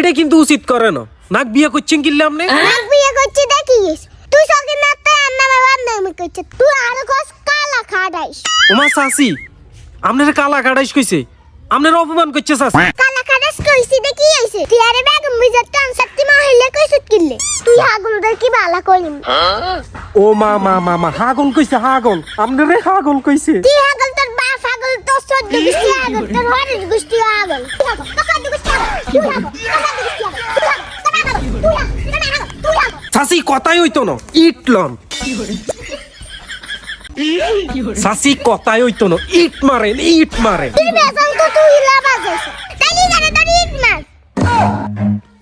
এইটা কিন্তু উচিত করে না। নাক বিয়ে করছেন কিনলে আপনি? নাক বিয়ে করছি দেখিস তুই সঙ্গে না তো আন্না বাবা করছে তুই আর কস কালা খাড়াইস। ওমা চাচি আপনার কালা কাটাইস কইছে, আপনার অপমান করছে চাচি। কালা খাড়াইস কইছি দেখি আইছে তুই আরে বেগম বিজত টান শক্তি মা হইলে কইছ কিনলে তুই হাগুলদের কি বালা কইম। ও মা মা মা মা হাগল কইছে, হাগল আপনারে হাগল কইছে। তুই হাগল তোর বাপ হাগল তোর সদ্য গুষ্টি হাগল তোর হরির গুষ্টি হাগল চাচি কথাই হইতো না, ইট লন। চাচি কথাই হইতো না, ইট মারেন ইট মারেন। তুই বেজাল তো তুই লাবাজ আছে তাই জানে তোর ইট মার।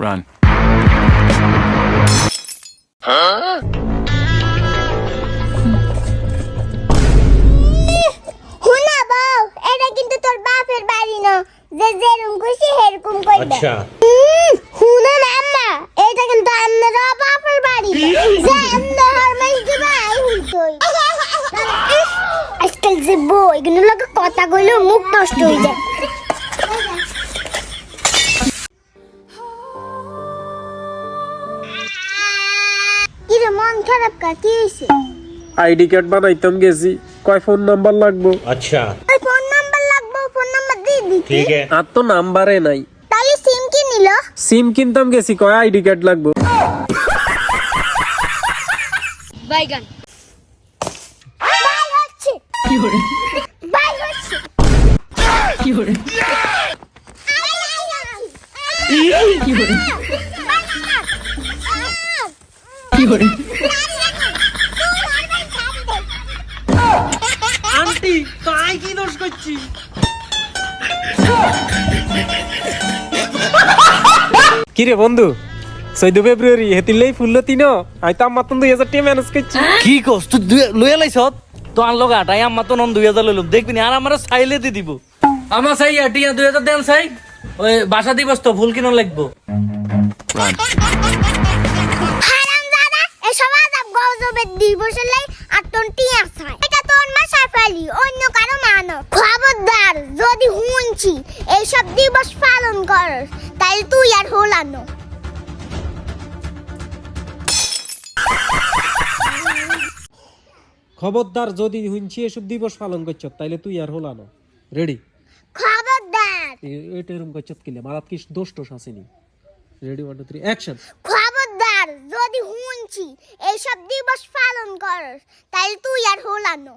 Run. হুনা বাউ এটা কিন্তু তোর বাপের বাড়ি না যে যেরকম খুশি সেরকম কইবে। আচ্ছা হুনা আম্মা এটা কিন্তু আমার বাপের বাড়ি যে আমরা হারমাইস দিবা হুইতই। আজকাল যে বই এগুলো লোক কথা কইলে মুখ নষ্ট হয়ে যায়। কি রে মন খারাপ কা কি হইছে? আইডি কার্ড বানাইতাম গেছি, কয় ফোন নাম্বার লাগবো? अच्छा ওই ফোন নাম্বার লাগবে ফোন নাম্বার দিয়ে দিতে। ठीक है আর তো নাম্বারে নাই। তাহলে সিম কি নিল? সিম কিনতাম গেছি, কয় আইডি কার্ড লাগবো। বাইগান বাই হচ্ছে কি করে বাই হচ্ছে কি করে কি করে কি করে আন্টি তাই কি দোষ করছি? কি রে বন্ধু 14 ফেব্রুয়ারি হেতিলেই ফুললো তিন আইতাম মাত্র 2000 টাকা ম্যানেজ করছি। কি কস তুই লইয়া লাইছ তো আনলো গাটাই আম্মা তো নন 2000 লইলাম দেখবি না আর আমার সাইলে দি দিব আমার সাই টিয়া 2000 দেন সাই ওই বাসা দিবস তো ফুল কিনো লাগবো। Run. হারামজাদা এসব আজাব গজবের দিবসের লাই আটটি আছে এটা তোর মাসা ফেলি অন্য কারো মানো। খবরদার যদি হুঁনছি এইসব দিবস পালন করস তাহলে তুই আর হলানো। খবরদার যদি হুঁচি এসব দিবস পালন করছ তাইলে তুই আর হলানো। রেডি? খবরদার এটা এরকম করছ কিলে মারাত কি দোষ টোষ আসেনি। Ready 1 2 3 action. খবরদার যদি হুঁনছি এইসব দিবস পালন করস তাহলে তুই আর হলানো।